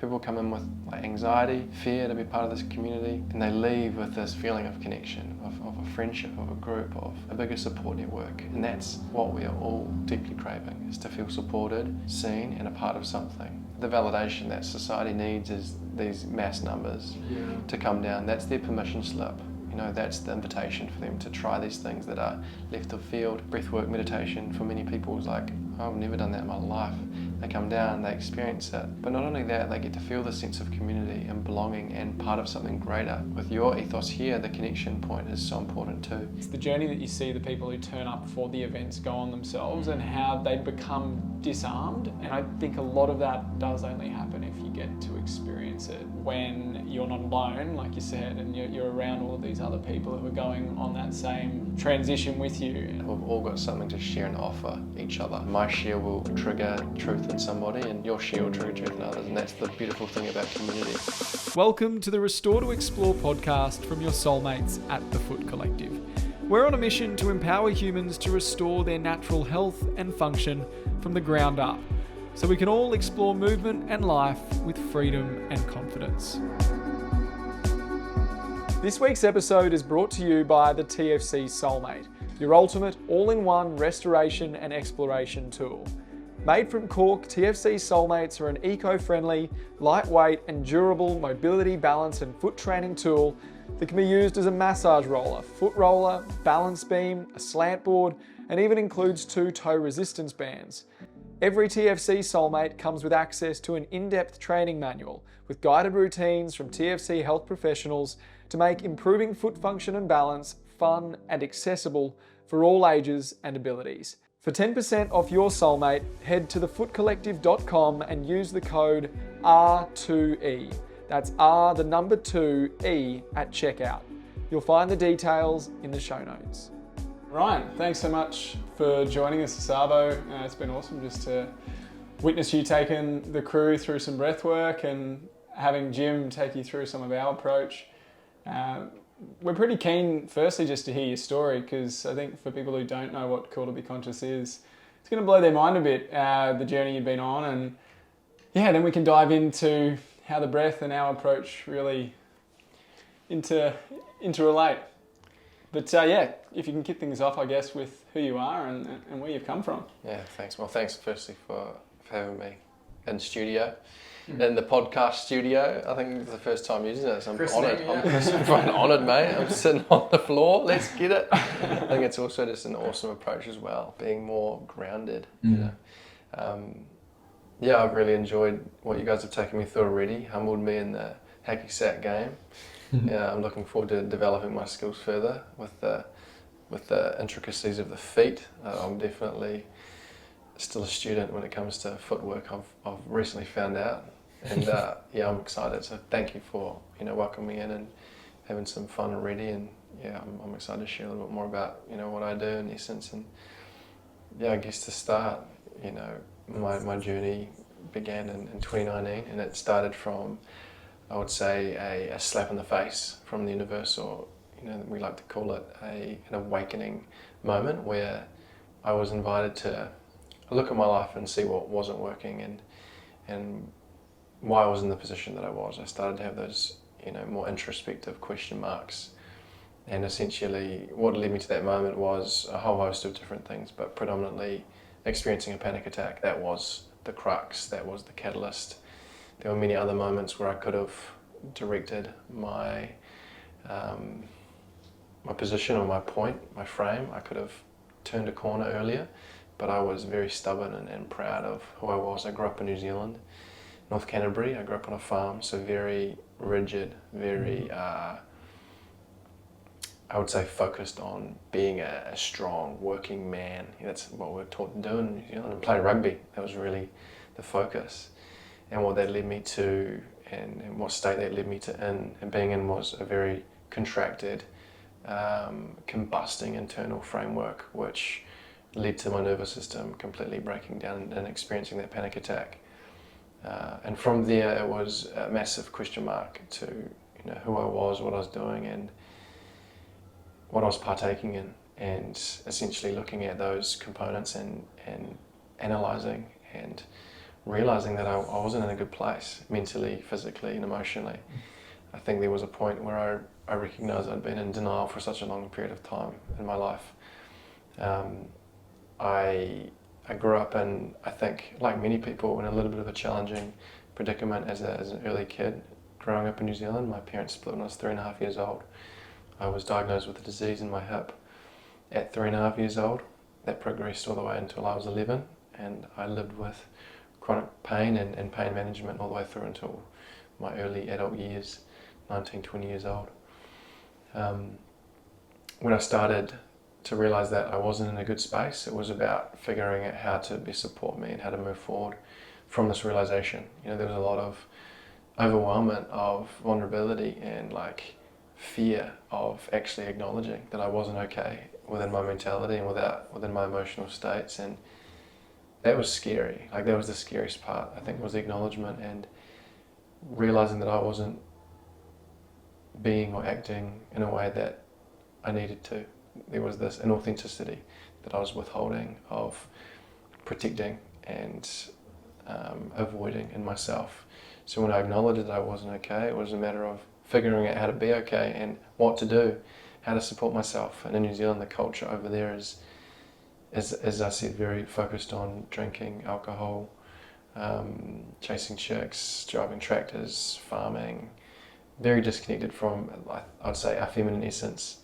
People come in with like anxiety, fear to be part of this community, and they leave with this feeling of connection, of a friendship, of a group, of a bigger support network. And that's what we are all deeply craving, is to feel supported, seen, and a part of something. The validation that society needs is these mass numbers to come down. That's their permission slip. You know, that's the invitation for them to try these things that are left of field. Breathwork, meditation, for many people is like, oh, I've never done that in my life. They come down, they experience it. But not only that, they get to feel the sense of community and belonging and part of something greater. With your ethos here, the connection point is so important too. It's the journey that you see the people who turn up for the events go on themselves and how they become disarmed. And I think a lot of that does only happen if you get to experience it when you're not alone, like you said, and you're around all of these other people who are going on that same transition with you. We've all got something to share and offer each other. My share will trigger truth in somebody, and your share will trigger truth in others, and that's the beautiful thing about community. Welcome to the Restore to Explore podcast from your soulmates at the Foot Collective. We're on a mission to empower humans to restore their natural health and function from the ground up, so we can all explore movement and life with freedom and confidence. This week's episode is brought to you by the TFC Soulmate, your ultimate all-in-one restoration and exploration tool. Made from cork, TFC Soulmates are an eco-friendly, lightweight and durable mobility, balance and foot training tool that can be used as a massage roller, foot roller, balance beam, a slant board, and even includes 2 toe resistance bands. Every TFC Soulmate comes with access to an in-depth training manual with guided routines from TFC health professionals to make improving foot function and balance fun and accessible for all ages and abilities. For 10% off your Soulmate, head to thefootcollective.com and use the code R2E. That's R, the number 2E at checkout. You'll find the details in the show notes. Ryan, thanks so much for joining us, Sabo. It's been awesome just to witness you taking the crew through some breath work and having Jim take you through some of our approach. We're pretty keen, firstly, just to hear your story, because I think for people who don't know what Cool to Be Conscious is, it's going to blow their mind a bit, the journey you've been on, and then we can dive into how the breath and our approach really interrelate. But if you can kick things off, I guess, with who you are and where you've come from. Yeah, thanks. Well, thanks firstly for having me in studio. In the podcast studio. I think it's the first time using it, so I'm honoured. I'm honoured, mate. I'm sitting on the floor. Let's get it. I think it's also just an awesome approach as well, being more grounded. You know? I've really enjoyed what you guys have taken me through already. Humbled me in the hacky sack game. I'm looking forward to developing my skills further with the intricacies of the feet. I'm definitely still a student when it comes to footwork. I've recently found out, and I'm excited. So thank you for welcoming me in and having some fun already. And I'm excited to share a little bit more about what I do in essence. And I guess to start, my journey began in 2019, and it started from, I would say, a slap in the face from the universe, or we like to call it an awakening moment, where I was invited to look at my life and see what wasn't working and why I was in the position that I was. I started to have those more introspective question marks, and essentially what led me to that moment was a whole host of different things, but predominantly experiencing a panic attack. That was the crux, that was the catalyst. There were many other moments where I could have directed my position or my point, my frame. I could have turned a corner earlier, but I was very stubborn and proud of who I was. I grew up in New Zealand, North Canterbury. I grew up on a farm, so very rigid, very, I would say, focused on being a strong working man. That's what we're taught to do in New Zealand, and play rugby. That was really the focus. And what that led me to, and what state that led me to and being in, was a very contracted, combusting internal framework, which led to my nervous system completely breaking down and experiencing that panic attack. And from there, it was a massive question mark to who I was, what I was doing, and what I was partaking in, and essentially looking at those components and analysing and realizing that I wasn't in a good place mentally, physically, and emotionally. I think there was a point where I recognized I'd been in denial for such a long period of time in my life. I grew up in, I think, like many people, in a little bit of a challenging predicament as an early kid. Growing up in New Zealand, my parents split when I was 3.5 years old. I was diagnosed with a disease in my hip at 3.5 years old. That progressed all the way until I was 11, and I lived with chronic pain and pain management all the way through until my early adult years, 19, 20 years old. When I started to realise that I wasn't in a good space, it was about figuring out how to best support me and how to move forward from this realisation. There was a lot of overwhelmment of vulnerability and like fear of actually acknowledging that I wasn't okay within my mentality and within my emotional states, and that was scary. Like, that was the scariest part, I think, was the acknowledgement and realising that I wasn't being or acting in a way that I needed to. There was this inauthenticity that I was withholding, of protecting and avoiding in myself. So when I acknowledged that I wasn't okay, it was a matter of figuring out how to be okay and what to do, how to support myself. And in New Zealand, the culture over there is, as I said, very focused on drinking, alcohol, chasing chicks, driving tractors, farming, very disconnected from, I'd say, our feminine essence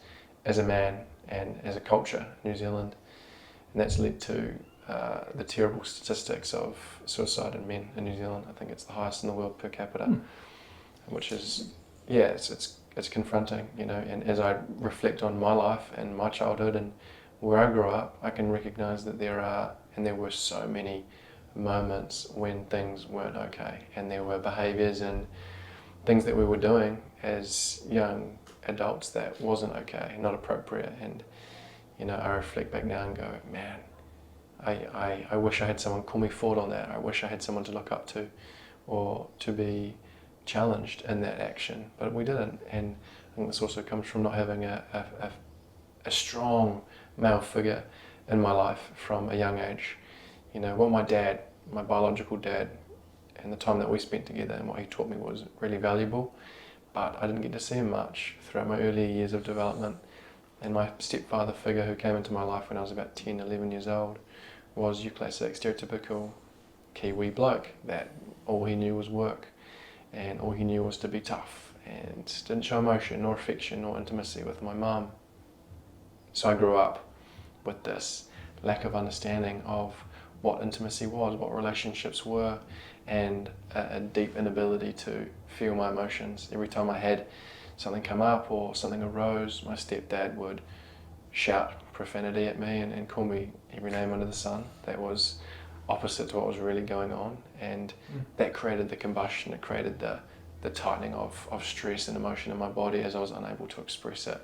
as a man and as a culture in New Zealand. And that's led to the terrible statistics of suicide in men in New Zealand. I think it's the highest in the world per capita, which is, it's confronting, and as I reflect on my life and my childhood and where I grew up, I can recognise that there were so many moments when things weren't okay, and there were behaviours and things that we were doing as young adults that wasn't okay, not appropriate. And I reflect back now and go, man, I wish I had someone call me forward on that. I wish I had someone to look up to or to be challenged in that action, but we didn't. And I think this also comes from not having a strong male figure in my life from a young age. What my biological dad, and the time that we spent together and what he taught me was really valuable, but I didn't get to see him much throughout my early years of development. And my stepfather figure, who came into my life when I was about 10, 11 years old, was your classic stereotypical Kiwi bloke that all he knew was work and all he knew was to be tough and didn't show emotion nor affection nor intimacy with my mum. So I grew up with this lack of understanding of what intimacy was, what relationships were, and a deep inability to feel my emotions. Every time I had something come up or something arose, my stepdad would shout profanity at me and call me every name under the sun that was opposite to what was really going on, and that created the combustion. It created the tightening of stress and emotion in my body as I was unable to express it,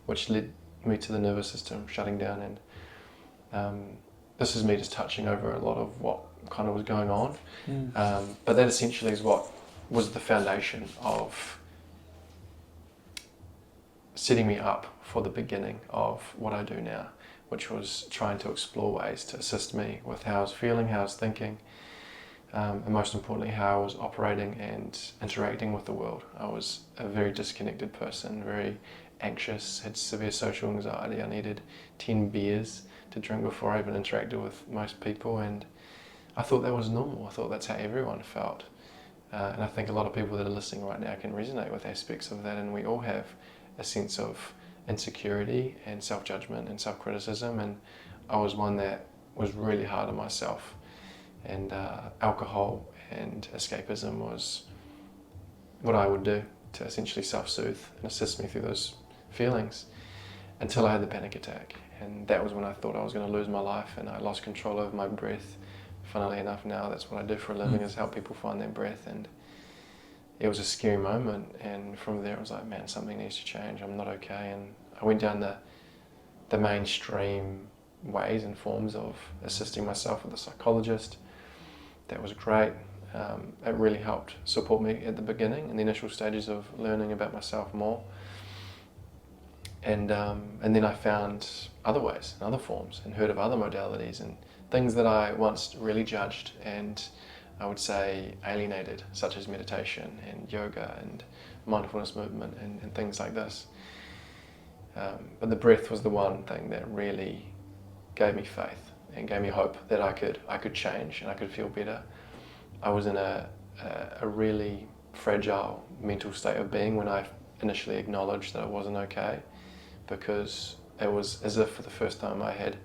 which led me to the nervous system shutting down. And this is me just touching over a lot of what kind of was going on, but that essentially is what was the foundation of setting me up for the beginning of what I do now, which was trying to explore ways to assist me with how I was feeling, how I was thinking, and most importantly, how I was operating and interacting with the world. I was a very disconnected person, very anxious, had severe social anxiety. I needed 10 beers to drink before I even interacted with most people, and I thought that was normal. I thought that's how everyone felt. And I think a lot of people that are listening right now can resonate with aspects of that, and we all have a sense of insecurity and self-judgment and self-criticism, and I was one that was really hard on myself, and alcohol and escapism was what I would do to essentially self-soothe and assist me through those feelings until I had the panic attack. And that was when I thought I was going to lose my life, and I lost control over my breath. Funnily enough, now that's what I do for a living, is help people find their breath. And it was a scary moment, and from there I was like, man, something needs to change. I'm not okay. And I went down the mainstream ways and forms of assisting myself with a psychologist. That was great. It really helped support me at the beginning, in the initial stages of learning about myself more. And then I found other ways and other forms and heard of other modalities and things that I once really judged and I would say, alienated, such as meditation and yoga and mindfulness movement and things like this. But the breath was the one thing that really gave me faith and gave me hope that I could change and I could feel better. I was in a really fragile mental state of being when I initially acknowledged that I wasn't okay, because it was as if for the first time I had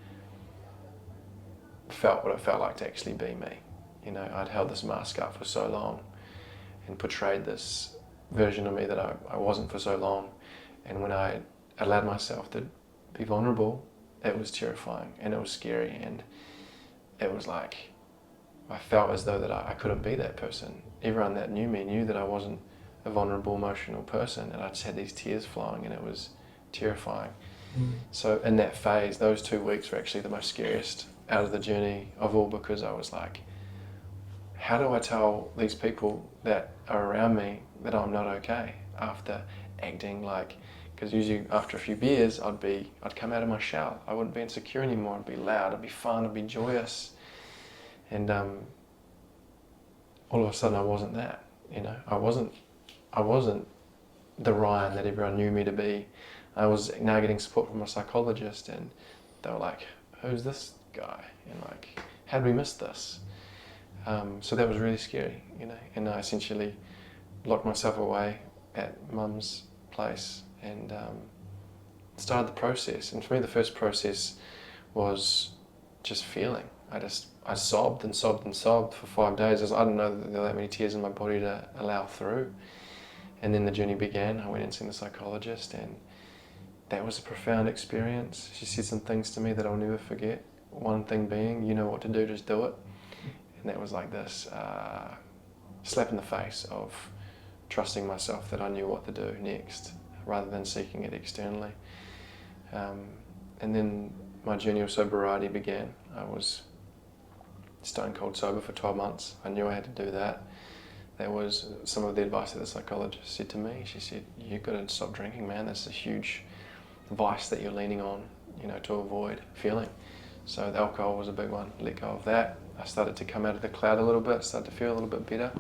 felt what it felt like to actually be me. You know, I'd held this mask up for so long and portrayed this version of me that I wasn't for so long, and when I allowed myself to be vulnerable, it was terrifying and it was scary, and it was like I felt as though that I couldn't be that person. Everyone that knew me knew that I wasn't a vulnerable, emotional person, and I just had these tears flowing, and it was terrifying. So in that phase, those 2 weeks were actually the most scariest out of the journey of all, because I was like, how do I tell these people that are around me that I'm not okay after acting like, because usually after a few beers I'd come out of my shell. I wouldn't be insecure anymore. I'd be loud, I'd be fun, I'd be joyous, and all of a sudden I wasn't that. You know, I wasn't the Ryan that everyone knew me to be. I was now getting support from a psychologist, and they were like, who's this guy? And like, how did we miss this? So that was really scary, you know, and I essentially locked myself away at Mum's place and started the process. And for me, the first process was just feeling. I sobbed and sobbed and sobbed for 5 days. I didn't know that there were that many tears in my body to allow through. And then the journey began. I went and seen the psychologist, and that was a profound experience. She said some things to me that I'll never forget. One thing being, you know what to do, just do it. And that was like this slap in the face of trusting myself that I knew what to do next, rather than seeking it externally. And then my journey of sobriety began. I was stone cold sober for 12 months. I knew I had to do that. That was some of the advice that the psychologist said to me. She said, you've got to stop drinking, man. That's a huge vice that you're leaning on, you know, to avoid feeling. So the alcohol was a big one. Let go of that. I started to come out of the cloud a little bit, started to feel a little bit better.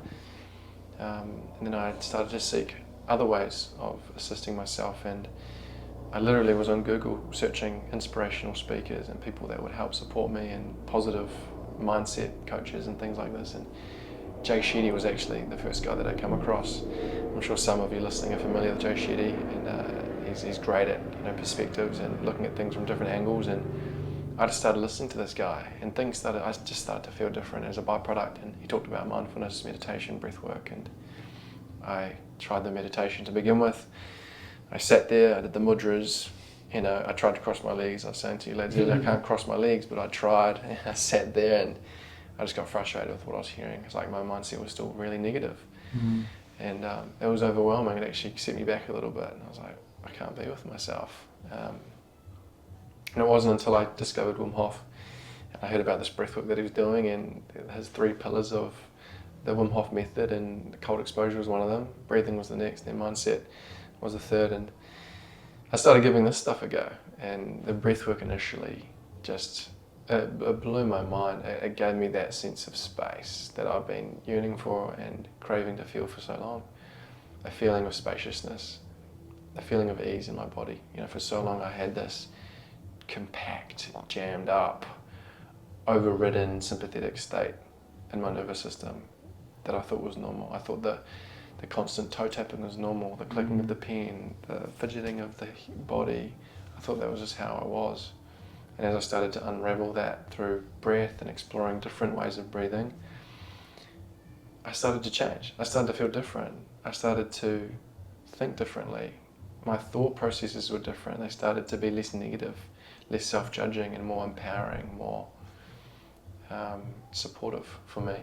And then I started to seek other ways of assisting myself, and I literally was on Google searching inspirational speakers and people that would help support me, and positive mindset coaches and things like this. And Jay Shetty was actually the first guy that I come across. I'm sure some of you listening are familiar with Jay Shetty, and he's great at, you know, perspectives and looking at things from different angles. And I just started listening to this guy, and I just started to feel different as a byproduct. And he talked about mindfulness, meditation, breath work, and I tried the meditation to begin with. I sat there, I did the mudras, you know, I tried to cross my legs. I was saying to you lads, I can't cross my legs, but I tried. And I sat there and I just got frustrated with what I was hearing. It's like my mindset was still really negative. And it was overwhelming. It actually set me back a little bit, and I was like, I can't be with myself. And it wasn't until I discovered Wim Hof, and I heard about this breathwork that he was doing, and his 3 pillars of the Wim Hof method, and cold exposure was one of them, breathing was the next, and mindset was the third. And I started giving this stuff a go, and the breathwork initially just it blew my mind. It gave me that sense of space that I've been yearning for and craving to feel for so long. A feeling of spaciousness, a feeling of ease in my body. You know, for so long I had this compact, jammed up, overridden sympathetic state in my nervous system that I thought was normal. I thought the constant toe tapping was normal, the clicking of the pen, the fidgeting of the body. I thought that was just how I was. And as I started to unravel that through breath and exploring different ways of breathing, I started to change. I started to feel different. I started to think differently. My thought processes were different. They started to be less negative, less self-judging, and more empowering, more supportive for me.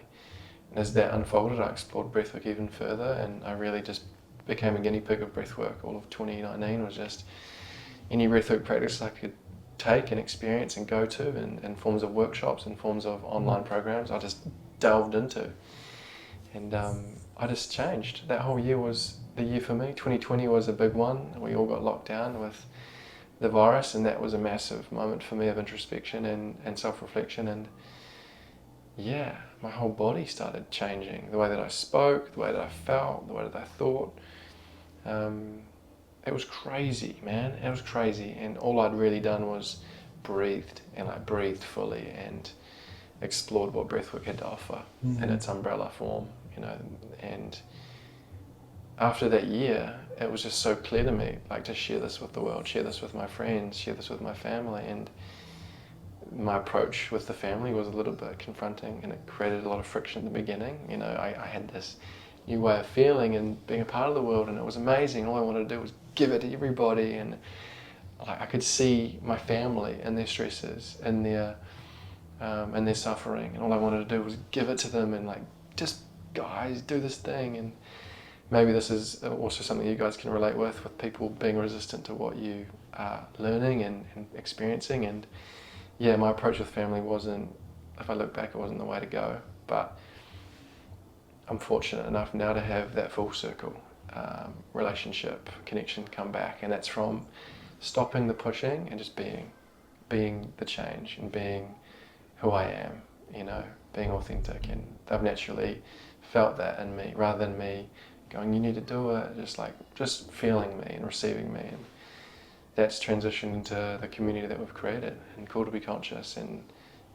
And as that unfolded, I explored breathwork even further, and I really just became a guinea pig of breathwork. All of 2019 was just any breathwork practice I could take and experience and go to, in forms of workshops, in forms of online programs, I just delved into. And I just changed. That whole year was the year for me. 2020 was a big one. We all got locked down with the virus, and that was a massive moment for me of introspection and self-reflection. And yeah, my whole body started changing. The way that I spoke, the way that I felt, the way that I thought. It was crazy, man. It was crazy. And all I'd really done was breathed, and I breathed fully and explored what breathwork had to offer in its umbrella form, you know. And after that year, it was just so clear to me, like, to share this with the world, share this with my friends, share this with my family. And my approach with the family was a little bit confronting, and it created a lot of friction in the beginning. You know, I had this new way of feeling and being a part of the world, and it was amazing. All I wanted to do was give it to everybody, and I could see my family and their stresses and their suffering, and all I wanted to do was give it to them, and like, just guys, do this thing. And maybe this is also something you guys can relate with people being resistant to what you are learning and experiencing. And yeah, my approach with family wasn't, if I look back, it wasn't the way to go. But I'm fortunate enough now to have that full circle relationship connection come back, and that's from stopping the pushing and just being the change and being who I am, you know, being authentic. And they've naturally felt that in me, rather than me going, you need to do it, just feeling me and receiving me. And that's transitioned into the community that we've created and Cool to Be Conscious. And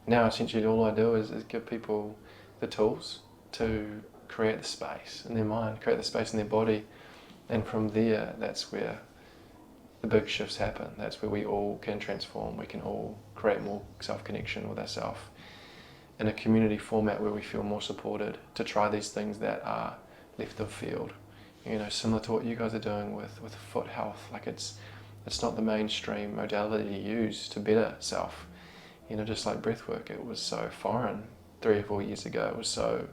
now essentially all I do is give people the tools to create the space in their mind, create the space in their body. And from there, that's where the big shifts happen. That's where we all can transform. We can all create more self-connection with ourselves in a community format where we feel more supported to try these things that are left of field. You know, similar to what you guys are doing with foot health. Like, it's not the mainstream modality to use to better self. You know, just like breathwork, it was so foreign 3 or 4 years ago. It was so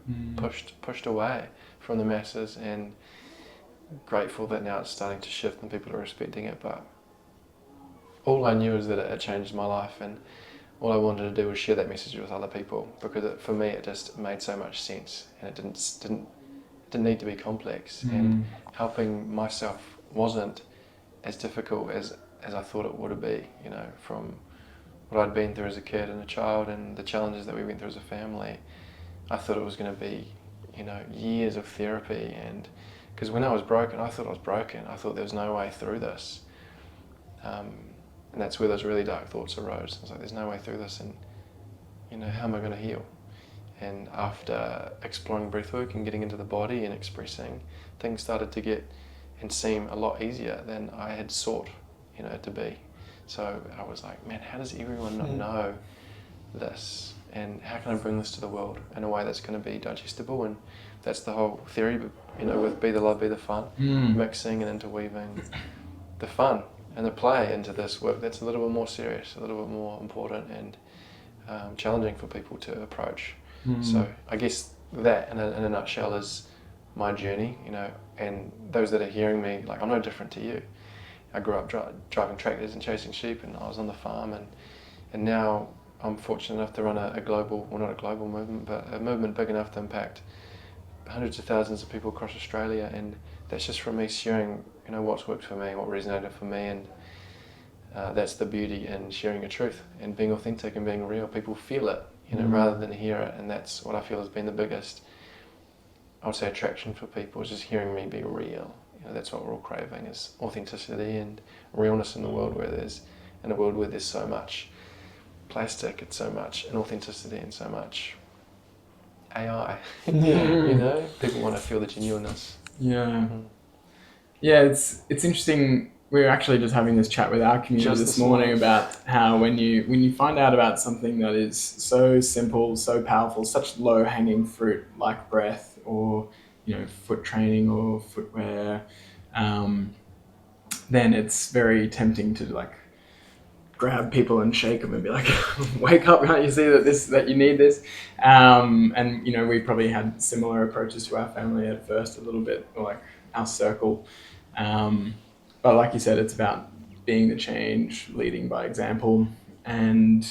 pushed away from the masses, and grateful that now it's starting to shift and people are respecting it. But all I knew is that it changed my life, and all I wanted to do was share that message with other people, because for me it just made so much sense, and it didn't need to be complex. And helping myself wasn't as difficult as I thought it would be, you know, from what I'd been through as a kid and a child and the challenges that we went through as a family. I thought it was going to be, you know, years of therapy, and because when I was broken, I thought I was broken. I thought there was no way through this. And that's where those really dark thoughts arose. I was like, there's no way through this, and, you know, how am I going to heal? And after exploring breathwork and getting into the body and expressing, things started to get and seem a lot easier than I had sought, you know, to be. So I was like, man, how does everyone not know this? And how can I bring this to the world in a way that's going to be digestible? And that's the whole theory, you know, with Be the Love, Be the Fun, mixing and interweaving the fun and the play into this work that's a little bit more serious, a little bit more important, and challenging for people to approach. So I guess that in a nutshell is my journey, you know. And those that are hearing me, like, I'm no different to you. I grew up driving tractors and chasing sheep, and I was on the farm, and now I'm fortunate enough to run a global, well, not a global movement, but a movement big enough to impact hundreds of thousands of people across Australia. And that's just from me sharing, you know, what's worked for me, what resonated for me. And that's the beauty in sharing your truth and being authentic and being real. People feel it, you know, rather than hear it. And that's what I feel has been the biggest, I would say, attraction for people, is just hearing me be real. You know, that's what we're all craving, is authenticity and realness in the world where there's so much plastic, it's so much inauthenticity and so much AI. You know, people want to feel the genuineness. Yeah, it's interesting. We were actually just having this chat with our community this morning about how when you find out about something that is so simple, so powerful, such low-hanging fruit like breath, or, you know, foot training or footwear, then it's very tempting to, like, grab people and shake them and be like, wake up, can't you see that you need this? And, you know, we probably had similar approaches to our family at first, a little bit, or like our circle. But like you said, it's about being the change, leading by example. And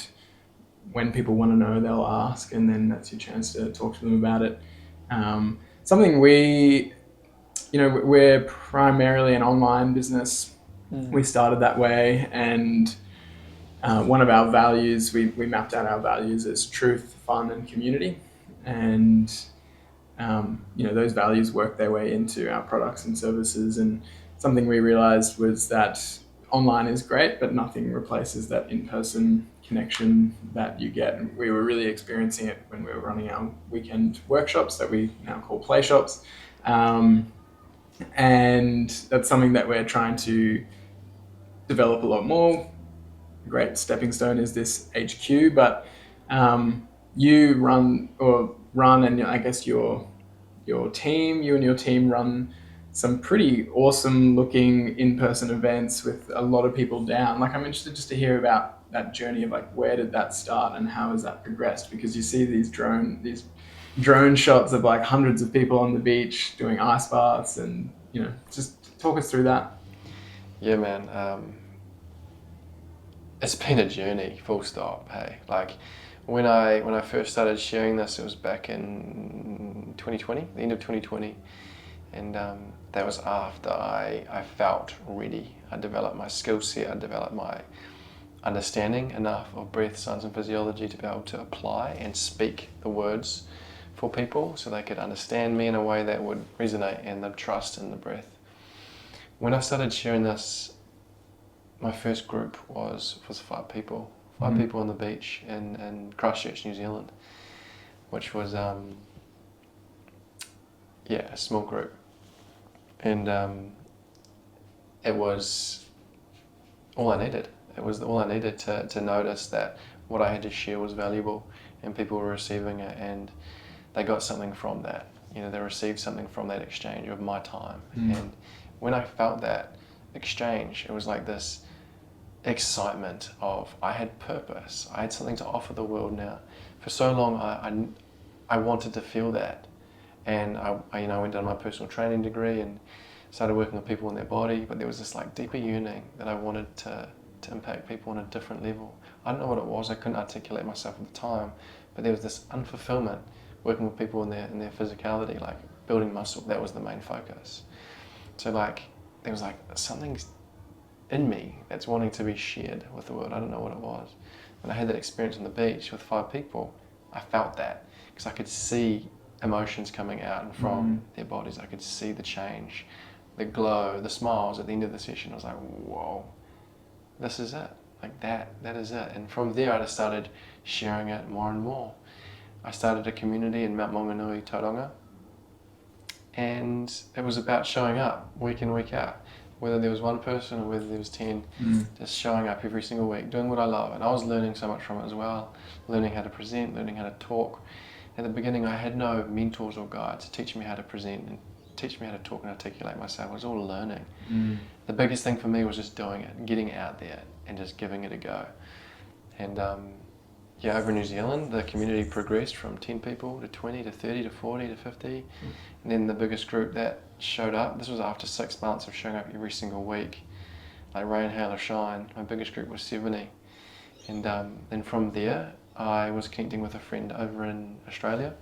when people want to know, they'll ask, and then that's your chance to talk to them about it. Something we're primarily an online business. We started that way, and one of our values, we mapped out our values as truth, fun, and community. and those values work their way into our products and services. And something we realized was that online is great, but nothing replaces that in-person connection that you get. And we were really experiencing it when we were running our weekend workshops that we now call play shops. And that's something that we're trying to develop a lot more. A great stepping stone is this HQ, but you run and I guess you and your team run some pretty awesome looking in-person events with a lot of people down. Like, I'm interested just to hear about that journey of like, where did that start and how has that progressed? Because you see these drone shots of like hundreds of people on the beach doing ice baths, and just talk us through that. Yeah, man. It's been a journey, full stop. Hey, like when I first started sharing this, it was back in 2020, the end of 2020, and that was after I felt ready. I developed my skill set. I developed my understanding enough of breath, science, and physiology to be able to apply and speak the words for people, so they could understand me in a way that would resonate and they'd trust in the breath. When I started sharing this, my first group was 5 people. 5 people on the beach in Christchurch, New Zealand, which was a small group, and it was all I needed. It was all I needed to notice that what I had to share was valuable, and people were receiving it, and they got something from that. They received something from that exchange of my time. And when I felt that exchange, it was like this excitement of I had purpose. I had something to offer the world now. For so long, I wanted to feel that, and I went down my personal training degree and started working with people in their body. But there was this like deeper yearning that I wanted to impact people on a different level. I don't know what it was. I couldn't articulate myself at the time, but there was this unfulfillment working with people in their physicality, like building muscle. That was the main focus. So like there was like something in me that's wanting to be shared with the world. I don't know what it was. When I had that experience on the beach with 5 people, I felt that because I could see emotions coming out and from their bodies. I could see the change, the glow, the smiles at the end of the session. I was like, whoa, this is it. Like that is it. And from there, I just started sharing it more and more. I started a community in Mount Maunganui, Tauranga, and it was about showing up week in, week out. Whether there was 1 person or whether there was 10, just showing up every single week, doing what I love. And I was learning so much from it as well, learning how to present, learning how to talk. At the beginning, I had no mentors or guides to teach me how to present and teach me how to talk and articulate myself. I was all learning. The biggest thing for me was just doing it, getting out there and just giving it a go. And over in New Zealand, the community progressed from 10 people to 20 to 30 to 40 to 50. And then the biggest group that showed up, this was after 6 months of showing up every single week, like rain, hail or shine, my biggest group was 70. And then from there, I was connecting with a friend over in Australia,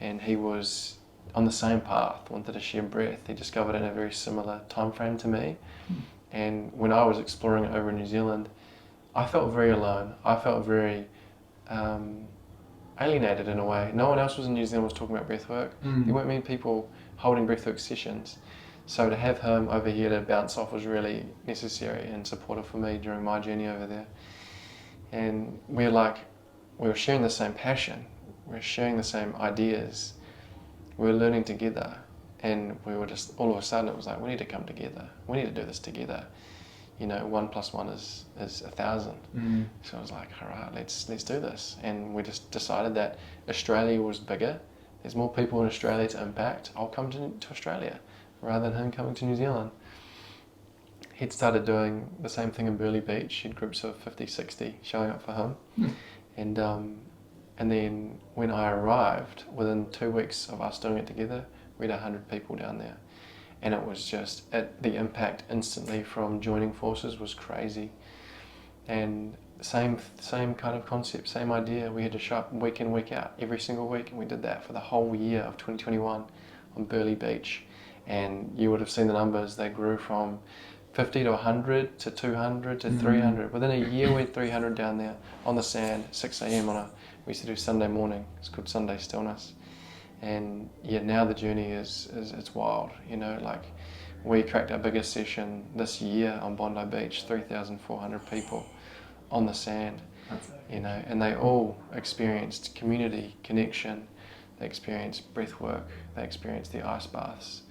and he was on the same path, wanted to share breath. He discovered it in a very similar time frame to me. And when I was exploring it over in New Zealand, I felt very alone. I felt very alienated in a way. No one else was in New Zealand was talking about breathwork. There weren't many people holding breathwork sessions. So to have him over here to bounce off was really necessary and supportive for me during my journey over there. And we were sharing the same passion. We were sharing the same ideas. We were learning together. And we were just, all of a sudden it was like, we need to come together. We need to do this together. 1 + 1 is 1,000. So I was like, all right, let's do this. And we just decided that Australia was bigger. There's more people in Australia to impact. I'll come to Australia rather than him coming to New Zealand. He'd started doing the same thing in Burleigh Beach. He had groups of 50, 60 showing up for him. And then when I arrived, within 2 weeks of us doing it together, we had 100 people down there. And it was just, the impact instantly from joining forces was crazy. And same kind of concept, same idea. We had to show up week in, week out, every single week. And we did that for the whole year of 2021 on Burleigh Beach. And you would have seen the numbers. They grew from 50 to 100 to 200 to 300. Within a year, we had 300 down there on the sand, 6 a.m. We used to do Sunday morning. It's called Sunday Stillness. And yeah, now the journey is it's wild. You know, like we cracked our biggest session this year on Bondi Beach, 3,400 people on the sand. You know, and they all experienced community connection. They experienced breath work. They experienced the ice baths.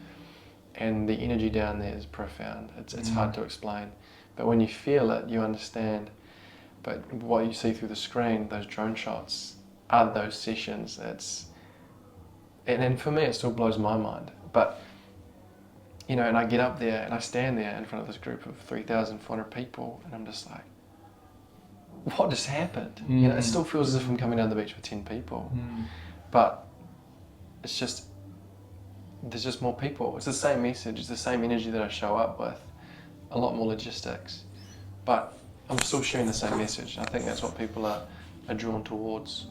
And the energy down there is profound. It's hard to explain. But when you feel it, you understand. But what you see through the screen, those drone shots, are those sessions. And for me, it still blows my mind. But, you know, and I get up there and I stand there in front of this group of 3,400 people, and I'm just like, what just happened? You know, it still feels as if I'm coming down the beach with 10 people. But it's just, there's just more people. It's the same message, it's the same energy that I show up with, a lot more logistics. But I'm still sharing the same message. I think that's what people are drawn towards.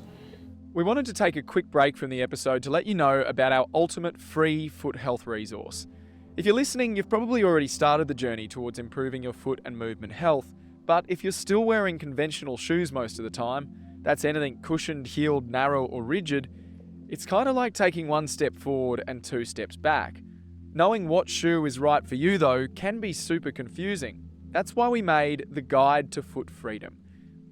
We wanted to take a quick break from the episode to let you know about our ultimate free foot health resource. If you're listening, you've probably already started the journey towards improving your foot and movement health, but if you're still wearing conventional shoes most of the time, that's anything cushioned, heeled, narrow or rigid, it's kind of like taking one step forward and 2 steps back. Knowing what shoe is right for you though can be super confusing. That's why we made the Guide to Foot Freedom.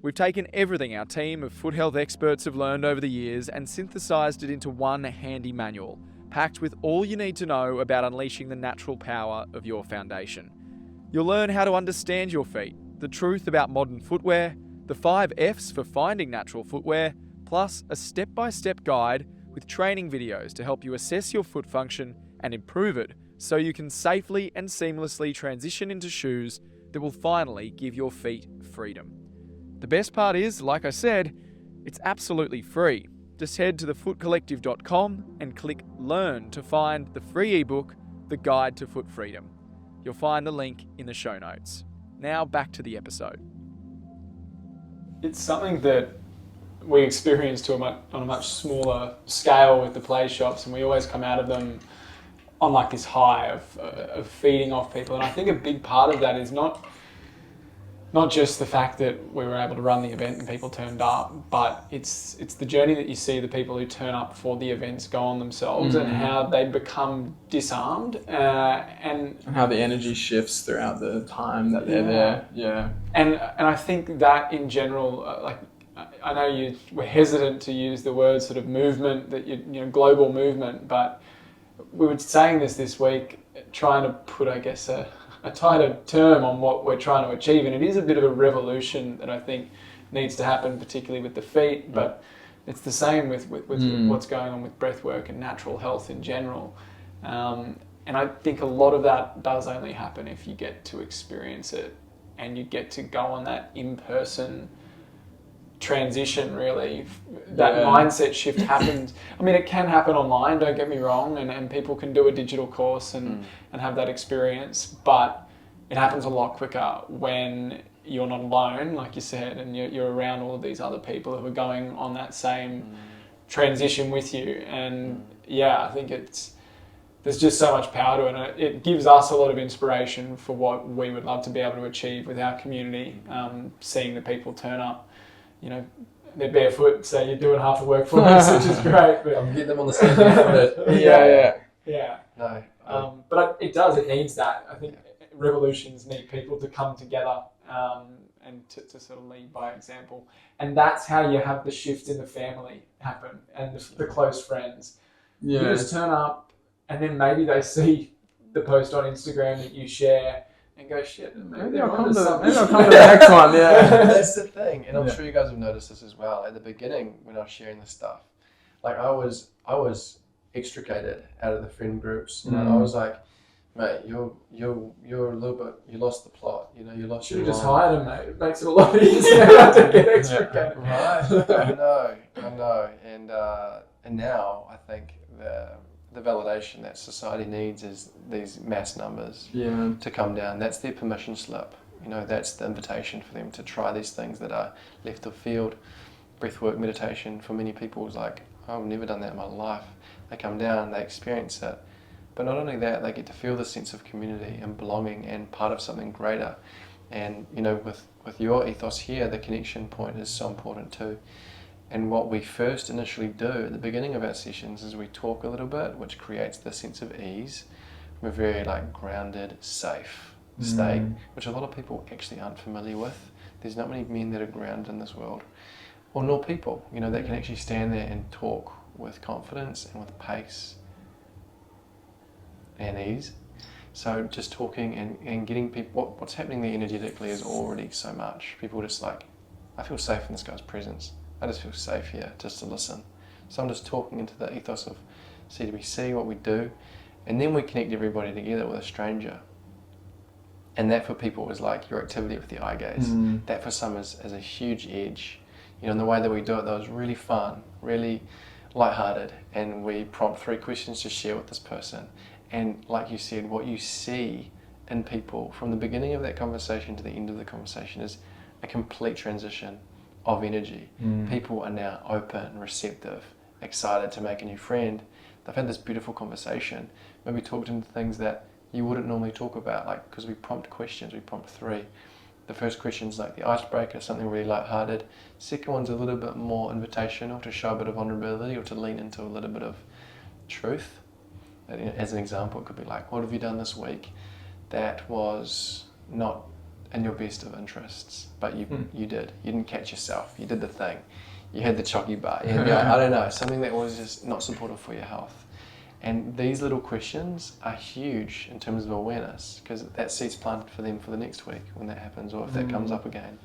We've taken everything our team of foot health experts have learned over the years and synthesized it into one handy manual, packed with all you need to know about unleashing the natural power of your foundation. You'll learn how to understand your feet, the truth about modern footwear, the 5 F's for finding natural footwear, plus a step-by-step guide with training videos to help you assess your foot function and improve it so you can safely and seamlessly transition into shoes that will finally give your feet freedom. The best part is, like I said, it's absolutely free. Just head to thefootcollective.com and click Learn to find the free ebook, The Guide to Foot Freedom. You'll find the link in the show notes. Now back to the episode. It's something that we experience on a much smaller scale with the play shops, and we always come out of them on like this high of feeding off people. And I think a big part of that is not just the fact that we were able to run the event and people turned up, but it's the journey that you see the people who turn up for the events go on themselves and how they become disarmed and how the energy shifts throughout the time that they're there. Yeah. And I think that in general, I know you were hesitant to use the word sort of movement, that you know, global movement, but we were saying this week, trying to put, I guess, a tighter term on what we're trying to achieve, and it is a bit of a revolution that I think needs to happen, particularly with the feet, but it's the same with what's going on with breathwork and natural health in general. And I think a lot of that does only happen if you get to experience it and you get to go on that in-person transition, really. That mindset shift happens. I mean, it can happen online, don't get me wrong, and people can do a digital course and have that experience, but it happens a lot quicker when you're not alone, like you said, and you're around all of these other people who are going on that same transition with you. And yeah, I think there's just so much power to it, and it gives us a lot of inspiration for what we would love to be able to achieve with our community, seeing the people turn up, you know, they're barefoot, so you're doing half the work for us, which is great. But I'm getting them on the same bit. Yeah. No. But it needs that. I think revolutions need people to come together and to sort of lead by example. And that's how you have the shift in the family happen and the close friends. Yeah. You just turn up and then maybe they see the post on Instagram that you share and go, shit, maybe I'll come to the next one. Yeah, that's the thing, and I'm sure you guys have noticed this as well. At the beginning, when I was sharing this stuff, like I was extricated out of the friend groups. You know, I was like, mate, you're a little bit, you lost the plot. You know, you lost. Should have just hired him, mate. It makes it a lot easier to get extricated. Right. I know, and now I think the validation that society needs is these mass numbers to come down. That's their permission slip. You know, that's the invitation for them to try these things that are left of field. Breathwork, meditation, for many people is like, I've never done that in my life. They come down, they experience it, But not only that, they get to feel the sense of community and belonging and part of something greater. And with your ethos here, the connection point is so important too. And what we first initially do at the beginning of our sessions is we talk a little bit, which creates the sense of ease from a very grounded, safe state, which a lot of people actually aren't familiar with. There's not many men that are grounded in this world, or nor people, that can actually stand there and talk with confidence and with pace and ease. So just talking and getting people, what's happening there energetically is already so much. People just I feel safe in this guy's presence. I just feel safe here just to listen. So I'm just talking into the ethos of CWC, what we do, and then we connect everybody together with a stranger. And that for people is your activity with the eye gaze. That for some is a huge edge. And the way that we do it though is really fun, really lighthearted, and we prompt 3 questions to share with this person. And like you said, what you see in people from the beginning of that conversation to the end of the conversation is a complete transition of energy. People are now open, receptive, excited to make a new friend. They've had this beautiful conversation, maybe talked into things that you wouldn't normally talk about, because we prompt questions, we prompt 3. The first question's the icebreaker, something really lighthearted. Second one's a little bit more invitational to show a bit of vulnerability or to lean into a little bit of truth. As an example, it could be what have you done this week that was not in your best of interests, but you did. You didn't catch yourself. You did the thing. You had the chalky bar. You had I don't know, something that was just not supportive for your health. And these little questions are huge in terms of awareness, because that seed's planted for them for the next week when that happens, or if that comes up again.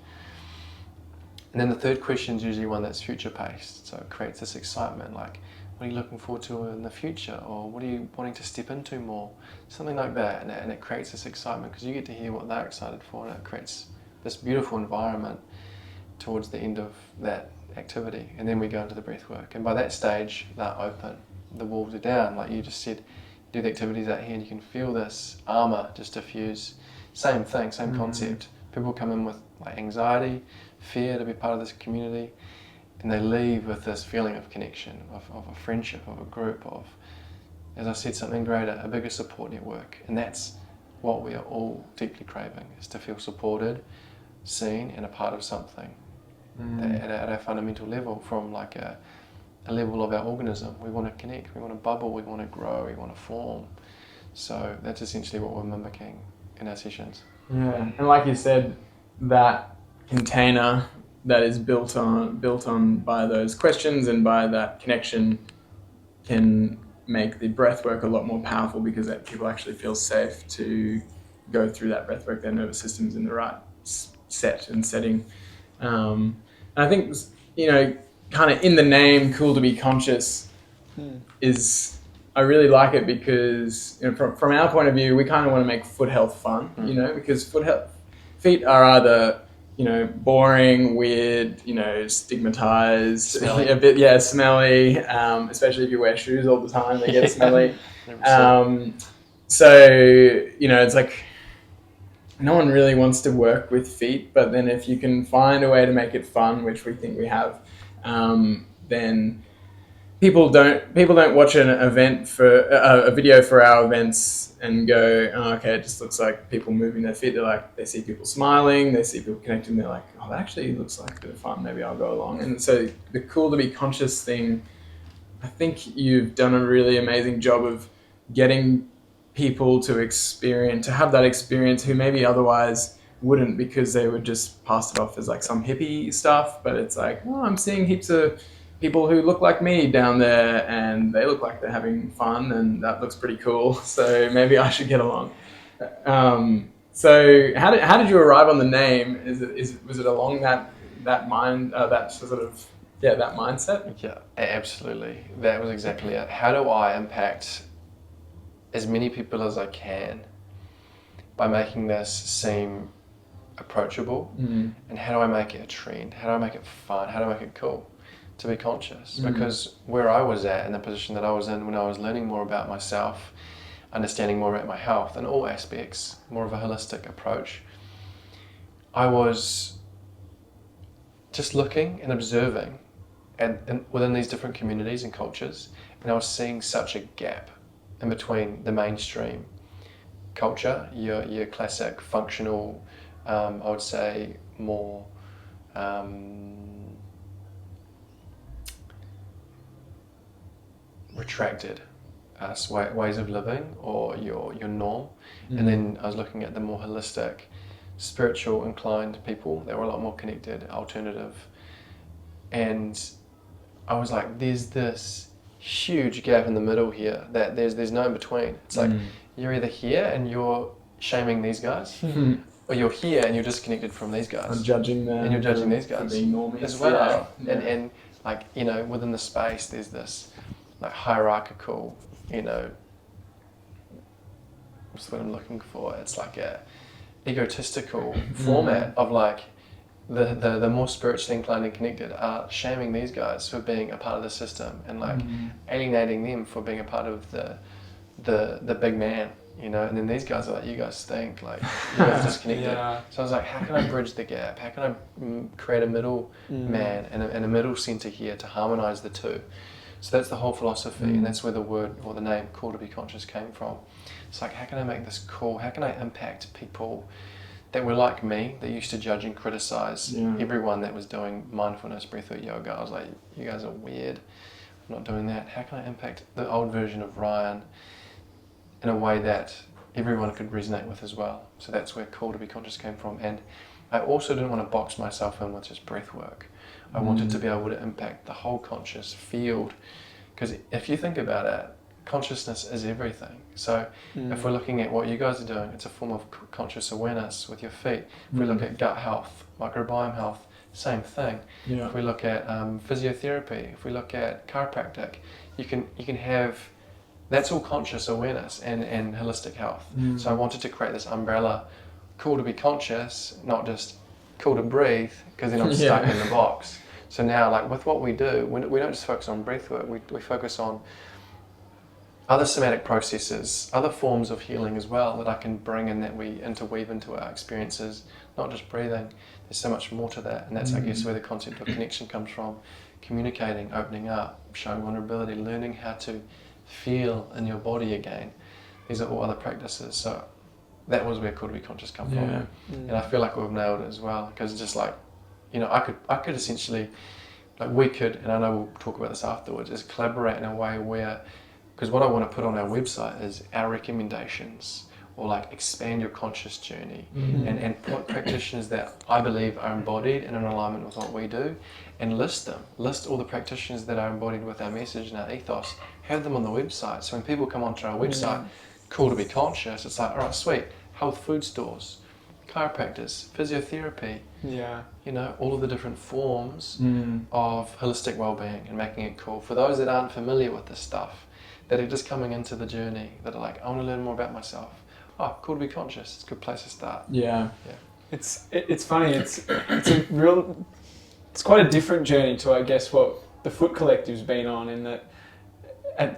And then the third question is usually one that's future-paced, so it creates this excitement, what are you looking forward to in the future, or what are you wanting to step into more, something like that. And it creates this excitement because you get to hear what they're excited for, and it creates this beautiful environment towards the end of that activity. And then we go into the breath work, and by that stage they're open, the walls are down, like you just said. Do the activities out here and you can feel this armor just diffuse. Same thing, same concept. People come in with anxiety, fear to be part of this community, and they leave with this feeling of connection, of a friendship, of a group, of, as I said, something greater, a bigger support network. And that's what we are all deeply craving, is to feel supported, seen, and a part of something at a fundamental level, from a level of our organism. We want to connect, we want to bubble, we want to grow, we want to form. So that's essentially what we're mimicking in our sessions. Yeah, and like you said, that container that is built on by those questions and by that connection can make the breath work a lot more powerful, because that people actually feel safe to go through that breath work. Their nervous system's in the right set and setting. And I think, kind of in the name, Cool to Be Conscious, is, I really like it because from our point of view, we kind of want to make foot health fun, because feet are either, boring, weird, stigmatized, Smelly. a bit, smelly, especially if you wear shoes all the time, they get smelly. So, it's no one really wants to work with feet, but then if you can find a way to make it fun, which we think we have, then people don't watch an event for a video for our events and go, oh, okay, it just looks like people moving their feet. They see people smiling, they see people connecting. They're like, oh, that actually looks like a bit of fun. Maybe I'll go along. And so the Cool to Be Conscious thing, I think you've done a really amazing job of getting people to have that experience who maybe otherwise wouldn't, because they would just pass it off as some hippie stuff. But it's I'm seeing heaps of people who look like me down there, and they look like they're having fun, and that looks pretty cool. So maybe I should get along. So how did you arrive on the name? Was it along that mindset? Yeah, absolutely. That was exactly it. How do I impact as many people as I can by making this seem approachable? And how do I make it a trend? How do I make it fun? How do I make it cool to be conscious? Because where I was at, in the position that I was in when I was learning more about myself, understanding more about my health in all aspects, more of a holistic approach, I was just looking and observing within these different communities and cultures, and I was seeing such a gap in between the mainstream culture, your classic functional, I would say more retracted ways of living, or your norm. And then I was looking at the more holistic, spiritual inclined people that were a lot more connected, alternative, and I was like, there's this huge gap in the middle here that there's no in between. It's like you're either here and you're shaming these guys, or you're here and you're disconnected from these guys. I'm judging them. And you're judging these guys for being normies as well. Yeah. And like, you know, within the space there's this like hierarchical, you know, what's what I'm looking for? It's like a egotistical format of like the more spiritually inclined and connected are shaming these guys for being a part of the system and like alienating them for being a part of the big man, you know. And then these guys are like, you guys stink, like you guys disconnected. So I was like, how can I bridge the gap? How can I create a middle man and a middle center here to harmonize the two? So that's the whole philosophy, and that's where the word or the name Call to Be Conscious came from. It's like, how can I make this cool? How can I impact people that were like me, that used to judge and criticize everyone that was doing mindfulness, breathwork, yoga? I was like, you guys are weird. I'm not doing that. How can I impact the old version of Ryan in a way that everyone could resonate with as well? So that's where Call to Be Conscious came from. And I also didn't want to box myself in with just breathwork. I wanted to be able to impact the whole conscious field, because if you think about it, consciousness is everything. So if we're looking at what you guys are doing, it's a form of conscious awareness with your feet. If we look at gut health, microbiome health, same thing. If we look at physiotherapy, if we look at chiropractic, you can have, that's all conscious awareness and holistic health. So I wanted to create this umbrella, cool to be conscious, not just cool to breathe, because then I'm stuck in the box. So now, like with what we do, we don't just focus on breath work, we focus on other somatic processes, other forms of healing as well that I can bring in, that we interweave into our experiences, not just breathing. There's so much more to that, and that's I guess where the concept of connection comes from. Communicating, opening up, showing vulnerability, learning how to feel in your body again. These are all other practices. So that was where Call to Be Conscious come from. And I feel like we've nailed it as well, because it's just like, you know, I could essentially, like we could, and I know we'll talk about this afterwards, is collaborate in a way where, because what I want to put on our website is our recommendations, or like expand your conscious journey, and put practitioners that I believe are embodied and in alignment with what we do, and list all the practitioners that are embodied with our message and our ethos, have them on the website. So when people come onto our website, Call to Be Conscious, it's like, all right, sweet, health food stores, chiropractors, physiotherapy, you know, all of the different forms of holistic well-being, and making it cool for those that aren't familiar with this stuff, that are just coming into the journey, that are like, I want to learn more about myself. Oh, Call to Be Conscious, it's a good place to start. It's funny, it's quite a different journey to, I guess, what the Foot Collective's been on, in that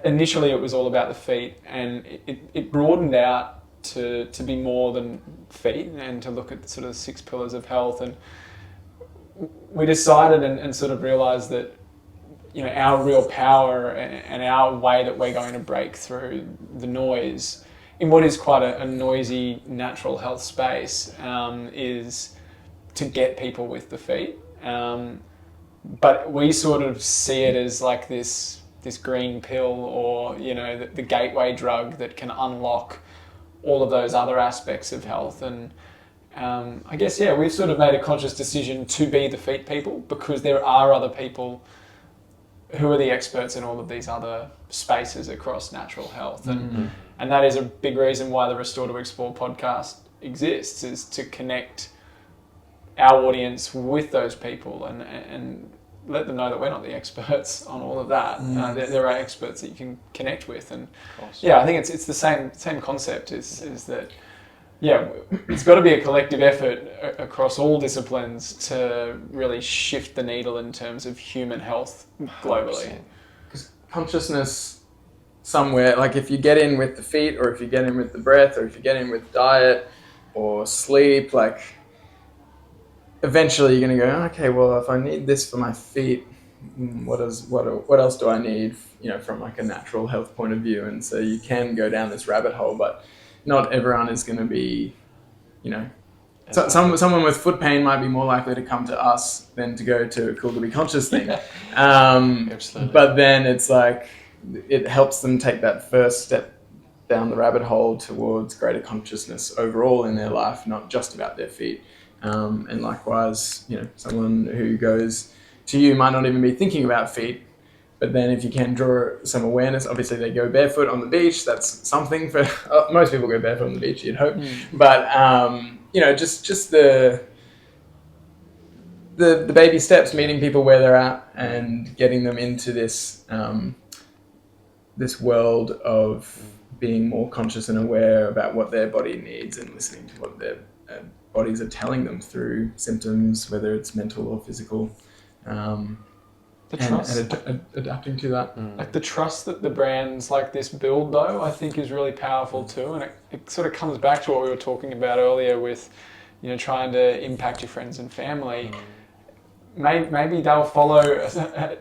initially it was all about the feet, and it broadened out to be more than feet, and to look at sort of the 6 pillars of health. And we decided and sort of realised that, you know, our real power and our way that we're going to break through the noise in what is quite a noisy natural health space is to get people with the feet. But we sort of see it as like this green pill, or, you know, the gateway drug that can unlock all of those other aspects of health. And I guess, we've sort of made a conscious decision to be the feet people, because there are other people who are the experts in all of these other spaces across natural health. And that is a big reason why the Restore to Explore podcast exists, is to connect our audience with those people and let them know that we're not the experts on all of that. There are experts that you can connect with. And I think it's the same concept, is that it's got to be a collective effort across all disciplines to really shift the needle in terms of human health globally. Because consciousness somewhere, like if you get in with the feet, or if you get in with the breath, or if you get in with diet or sleep, like eventually you're going to go, okay, well, if I need this for my feet, what else do I need, from like a natural health point of view? And so you can go down this rabbit hole, but not everyone is going to be, so someone with foot pain might be more likely to come to us than to go to a Cool to Be Conscious thing. Absolutely. But then it's like, it helps them take that first step down the rabbit hole towards greater consciousness overall in their life, not just about their feet. And likewise, someone who goes to you might not even be thinking about feet, but then if you can draw some awareness, obviously they go barefoot on the beach. That's something for most people go barefoot on the beach, you'd hope. But just the baby steps, meeting people where they're at and getting them into this this world of being more conscious and aware about what their body needs and listening to what their bodies are telling them through symptoms, whether it's mental or physical. The trust. And adapting to that. Like the trust that the brands like this build, though, I think is really powerful too. And it sort of comes back to what we were talking about earlier with, trying to impact your friends and family. Maybe they'll follow,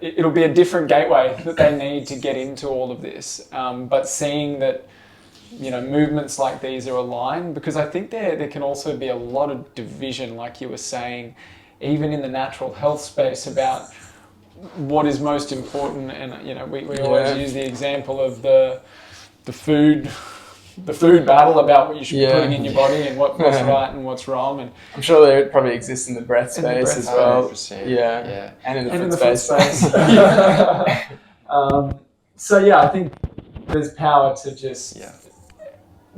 it'll be a different gateway that they need to get into all of this. But seeing that, movements like these are aligned, because I think there can also be a lot of division, like you were saying, even in the natural health space, about what is most important. And we always use the example of the food battle about what you should be putting in your body and what's right and what's wrong. And I'm sure there probably exists in the breath space as well. 100%. Yeah, and in the foot space. I think there's power to just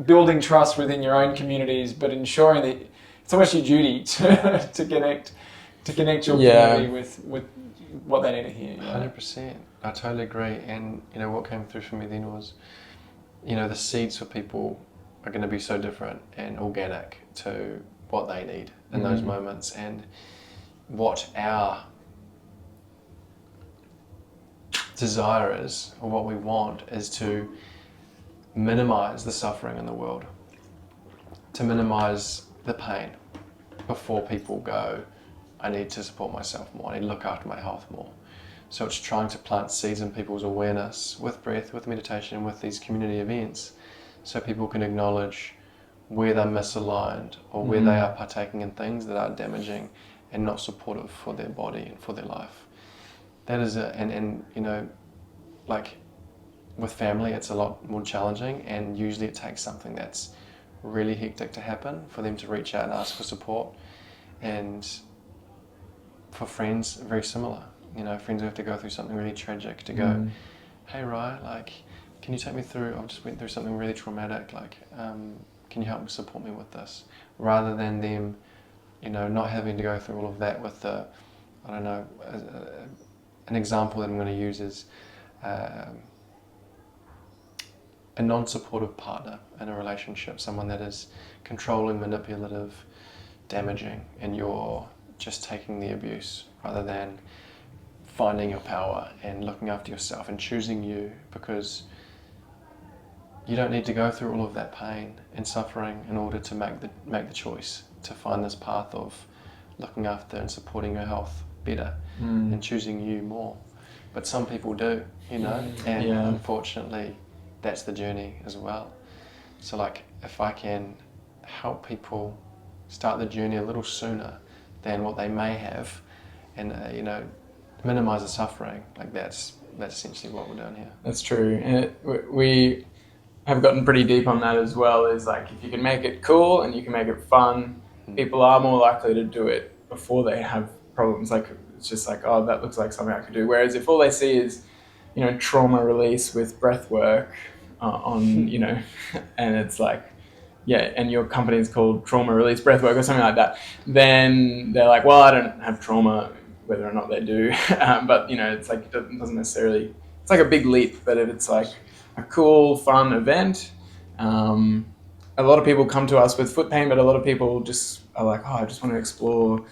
building trust within your own communities, but ensuring that it's almost your duty to connect your community with what they need to hear. 100%. I totally agree. And what came through for me then was, the seeds for people are going to be so different and organic to what they need in those moments, and what our desire is, or what we want, is to minimize the suffering in the world, to minimize the pain before people go, I need to support myself more, I need to look after my health more. So it's trying to plant seeds in people's awareness with breath, with meditation, with these community events, so people can acknowledge where they're misaligned or where they are partaking in things that are damaging and not supportive for their body and for their life. That is like with family, it's a lot more challenging, and usually it takes something that's really hectic to happen for them to reach out and ask for support. And for friends, very similar. Friends who have to go through something really tragic to go, hey Ryan, can you take me through, I've just went through something really traumatic, can you help me, support me with this? Rather than them, not having to go through all of that with an example that I'm going to use is a non-supportive partner in a relationship, someone that is controlling, manipulative, damaging, and you're just taking the abuse rather than finding your power and looking after yourself and choosing you, because you don't need to go through all of that pain and suffering in order to make the choice to find this path of looking after and supporting your health better and choosing you more. But some people do, and unfortunately that's the journey as well. So if I can help people start the journey a little sooner than what they may have, and minimize the suffering, that's essentially what we're doing here. That's true, and we have gotten pretty deep on that as well. Is if you can make it cool and you can make it fun, people are more likely to do it before they have problems. It's just oh, that looks like something I could do. Whereas if all they see is trauma release with breath work on and it's and your company is called Trauma Release Breathwork or something like that, then they're well, I don't have trauma, whether or not they do. But it's it doesn't necessarily, it's a big leap. But if it's a cool, fun event, a lot of people come to us with foot pain, but a lot of people just are I just want to explore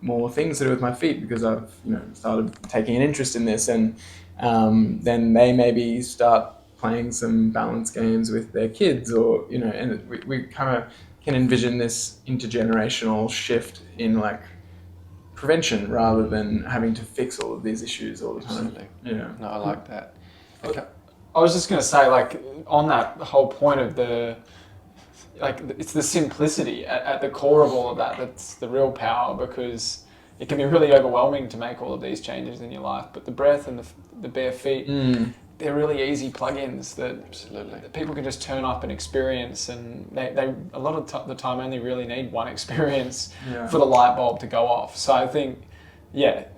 more things to do with my feet because I've started taking an interest in this, and then they maybe start playing some balance games with their kids, or and we kind of can envision this intergenerational shift in prevention rather than having to fix all of these issues all the time. Absolutely. Yeah. No, I like that. Okay. I was just going to say, like, on that whole point of it's the simplicity at the core of all of that that's the real power, because it can be really overwhelming to make all of these changes in your life. But the breath and the bare feet, they're really easy plugins that people can just turn up and experience, and they a lot of the time only really need one experience for the light bulb to go off. So I think,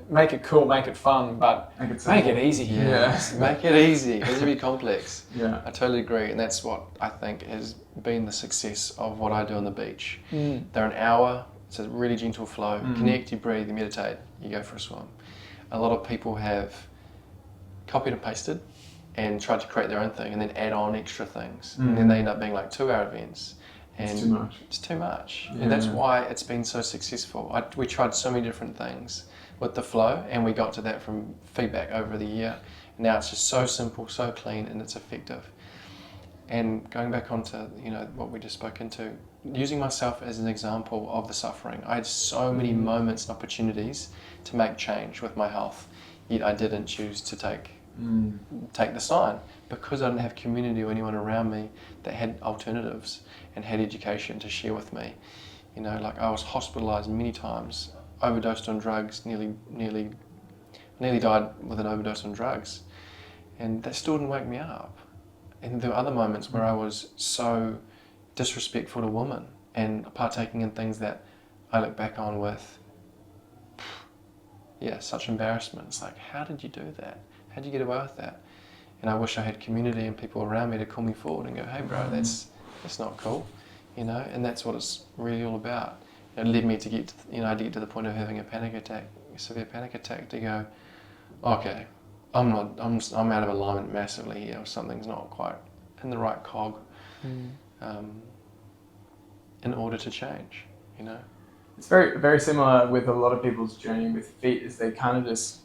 make it cool, make it fun, but make it easy. Yes, make it easy. It doesn't be complex. Yeah. I totally agree, and that's what I think has been the success of what I do on the beach. They're an hour, it's a really gentle flow. Connect, you breathe, you meditate, you go for a swim. A lot of people have copied and pasted and tried to create their own thing and then add on extra things. And then they end up being like 2-hour events. And It's too much. It's too much. Yeah. And that's why it's been so successful. We tried so many different things with the flow, and we got to that from feedback over the year. Now it's just so simple, so clean, and it's effective. And going back onto what we just spoke into, using myself as an example of the suffering, I had so many moments and opportunities to make change with my health, yet I didn't choose to take the sign because I didn't have community or anyone around me that had alternatives and had education to share with me. Like I was hospitalized many times, overdosed on drugs, nearly died with an overdose on drugs, and that still didn't wake me up. And there were other moments where I was so disrespectful to women and partaking in things that I look back on with such embarrassment. It's like, how did you do that? How did you get away with that? And I wish I had community and people around me to call me forward and go, hey bro, that's not cool, and that's what it's really all about. It led me to get to the point of having a severe panic attack, to go, okay, I'm out of alignment massively here, or something's not quite in the right cog, in order to change, It's very, very similar with a lot of people's journey with feet, is they kind of just,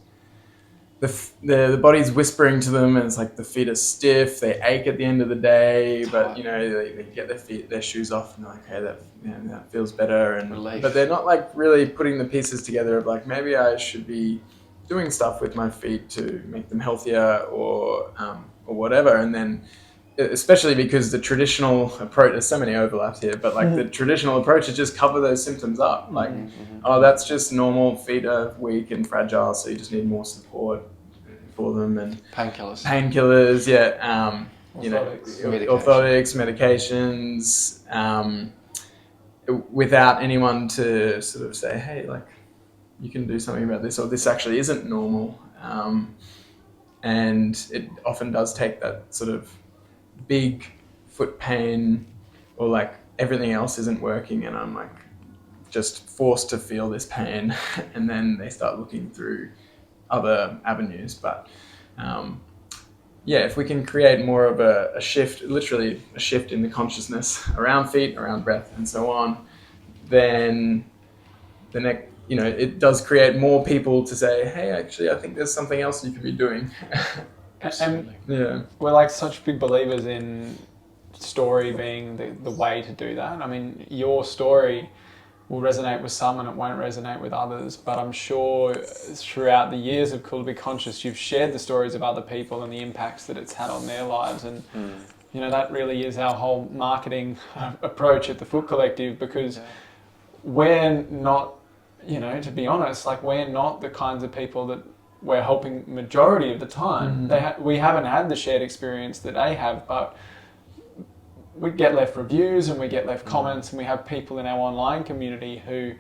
the body's whispering to them, and it's like the feet are stiff, they ache at the end of the day, but they get their shoes off and they're like, hey, that feels better, and relief. But they're not like really putting the pieces together of like, maybe I should be doing stuff with my feet to make them healthier or whatever. And then especially because the traditional approach, there's so many overlaps here, but like the traditional approach is just cover those symptoms up. Like, that's just normal, feet are weak and fragile, so you just need more support for them, and painkillers, orthotics, medications, without anyone to sort of say, hey, like, you can do something about this, or this actually isn't normal. And it often does take that sort of big foot pain, or like everything else isn't working and I'm like just forced to feel this pain, and then they start looking through other avenues. But if we can create more of a shift, literally a shift in the consciousness around feet, around breath and so on, then the next, it does create more people to say, hey, actually, I think there's something else you could be doing. And we're like such big believers in story being the way to do that. I mean, your story will resonate with some and it won't resonate with others, but I'm sure throughout the years of Cool to Be Conscious, you've shared the stories of other people and the impacts that it's had on their lives. And that really is our whole marketing approach at the Foot Collective, because we're not, to be honest, like, we're not the kinds of people that we're helping majority of the time. We haven't had the shared experience that they have, but we get left reviews and we get left comments, and we have people in our online community who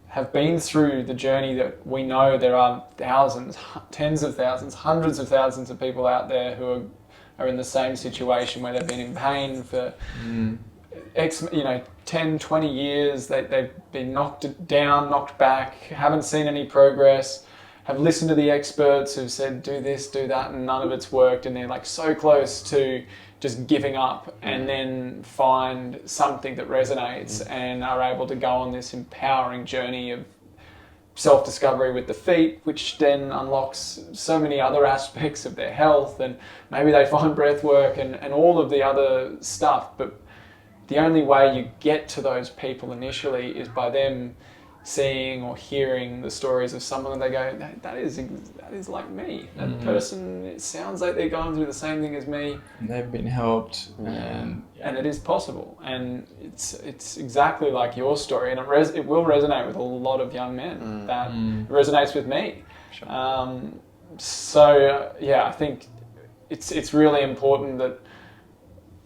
have been through the journey that we know there are thousands, tens of thousands, hundreds of thousands of people out there who are in the same situation, where they've been in pain for 10, 20 years. They've been knocked down, knocked back, haven't seen any progress, have listened to the experts who've said, do this, do that, and none of it's worked, and they're like so close to just giving up, and then find something that resonates and are able to go on this empowering journey of self-discovery with the feet, which then unlocks so many other aspects of their health, and maybe they find breath work and all of the other stuff. But the only way you get to those people initially is by them seeing or hearing the stories of someone and they go, that is like me. That person, it sounds like they're going through the same thing as me. And they've been helped. And it is possible. And it's exactly like your story. And it will resonate with a lot of young men. That resonates with me. Sure. I think it's really important that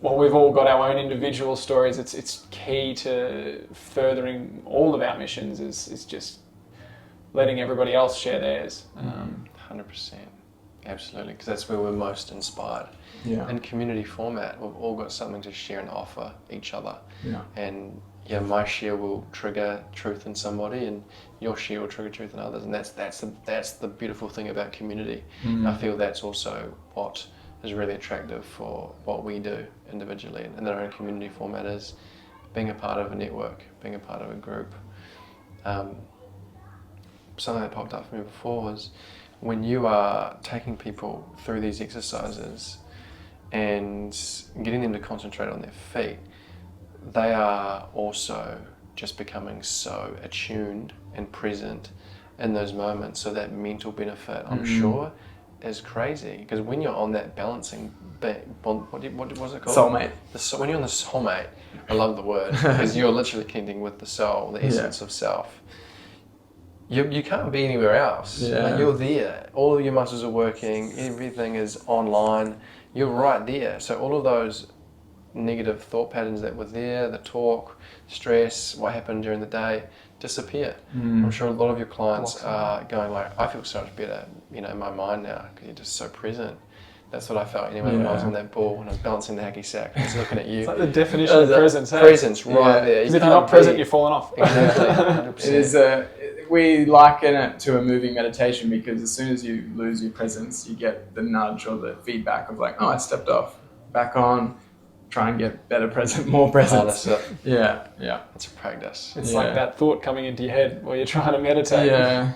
while we've all got our own individual stories, it's key to furthering all of our missions is just letting everybody else share theirs. 100%. Absolutely, because that's where we're most inspired. Yeah. In community format, we've all got something to share and offer each other. Yeah. And my share will trigger truth in somebody, and your share will trigger truth in others, and that's the beautiful thing about community. I feel that's also what is really attractive for what we do individually and in our own community format, is being a part of a network, being a part of a group. Something that popped up for me before was when you are taking people through these exercises and getting them to concentrate on their feet, they are also just becoming so attuned and present in those moments. So that mental benefit, I'm sure, is crazy. Because when you're on that balancing, what was it called? Soulmate. When you're on the soulmate, I love the word, because you're literally connecting with the soul, the essence of self. You can't be anywhere else. Like, you're there. All of your muscles are working. Everything is online. You're right there. So all of those negative thought patterns that were there, the talk, stress, what happened during the day, disappear. I'm sure a lot of your clients are going like, I feel so much better, in my mind now, because you're just so present. That's what I felt anyway when I was on that ball, when I was balancing the hacky sack. I was looking at you. It's like the definition of presence. Presence, right there. Because if you're not present, you're falling off. Exactly, 100%. It is we liken it to a moving meditation, because as soon as you lose your presence, you get the nudge or the feedback of like, oh, I stepped off, back on, try and get better present, more presence. Harness it. Yeah. It's a practice. It's like that thought coming into your head while you're trying to meditate. Yeah.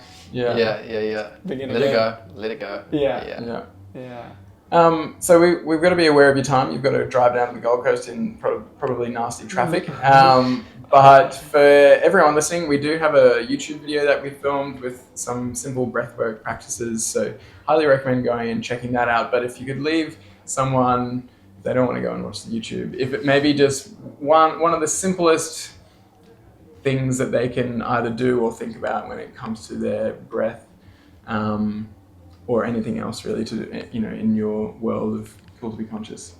Begin Let it go. Yeah. So we've got to be aware of your time. You've got to drive down to the Gold Coast in probably nasty traffic. But for everyone listening, we do have a YouTube video that we filmed with some simple breathwork practices. So highly recommend going and checking that out. But if you could leave someone, if they don't want to go and watch the YouTube, if it may be just one of the simplest things that they can either do or think about when it comes to their breath, or anything else really to, in your world of Cool to Be Conscious.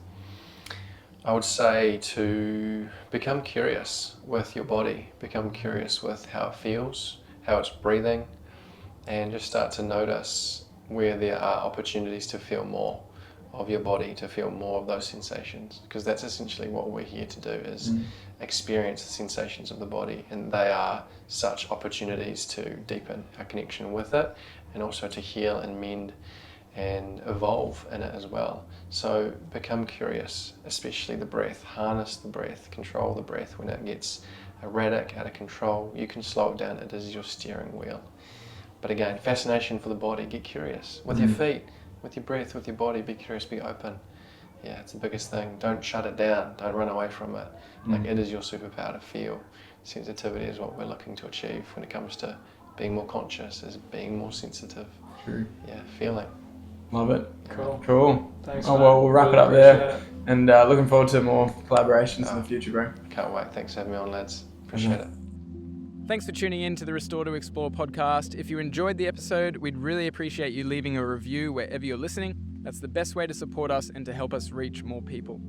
I would say to become curious with your body, become curious with how it feels, how it's breathing, and just start to notice where there are opportunities to feel more of your body, to feel more of those sensations, because that's essentially what we're here to do, is experience the sensations of the body, and they are such opportunities to deepen our connection with it, and also to heal and mend and evolve in it as well. So become curious, especially the breath. Harness the breath, control the breath. When it gets erratic, out of control, you can slow it down. It is your steering wheel. But again, fascination for the body. Get curious with your feet, with your breath, with your body. Be curious, be open. Yeah, it's the biggest thing. Don't shut it down. Don't run away from it. Like, it is your superpower to feel. Sensitivity is what we're looking to achieve when it comes to being more conscious, is being more sensitive. True. Yeah, feeling. Love it. Cool. Thanks, Oh, mate. well, we'll wrap Really it up there. appreciate it. And looking forward to more collaborations in the future, bro. Can't wait. Thanks for having me on, lads. Appreciate it. Thanks for tuning in to the Restore to Explore podcast. If you enjoyed the episode, we'd really appreciate you leaving a review wherever you're listening. That's the best way to support us and to help us reach more people.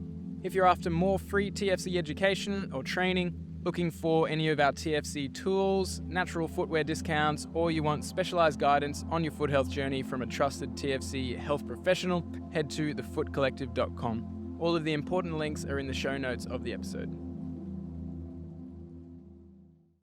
If you're after more free TFC education or training, looking for any of our TFC tools, natural footwear discounts, or you want specialized guidance on your foot health journey from a trusted TFC health professional, head to thefootcollective.com. All of the important links are in the show notes of the episode.